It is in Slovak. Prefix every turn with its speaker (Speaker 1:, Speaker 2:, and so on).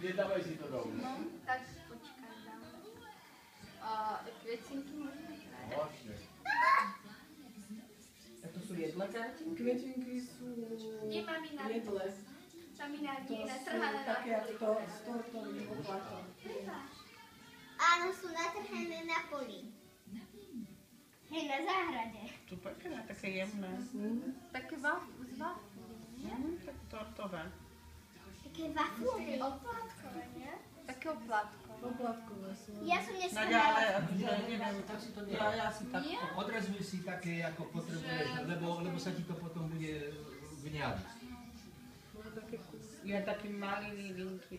Speaker 1: Nedávaj si to dolů.
Speaker 2: No, tak počkaj, dáme. Květinky možná.
Speaker 1: Vlastně.
Speaker 3: A to sú jedle kartinky?
Speaker 4: Kvetinky sú
Speaker 2: Nie, mamina.
Speaker 4: jedle.
Speaker 2: Mamina,
Speaker 4: To
Speaker 2: nie,
Speaker 4: sú
Speaker 2: natrhané na
Speaker 4: také ako z tortového plato.
Speaker 5: Áno, sú natrhané na poli. Hej, na záhrade.
Speaker 3: To pekné, také jemné.
Speaker 2: Také z wafli, nie?
Speaker 3: Tak tortové.
Speaker 5: Také wafle.
Speaker 2: Oplatkové, nie? Také oplatkové.
Speaker 4: Poplatkové sú.
Speaker 5: Ja som dneska
Speaker 3: Ale akože neviem,
Speaker 1: Tak si to nie.
Speaker 3: ja si tak...
Speaker 2: Nie?
Speaker 1: Odrezuj si také, ako potrebuješ, lebo sa ti to potom bude vňadiť.
Speaker 4: Také kusy.
Speaker 3: Ja taký malý vinky.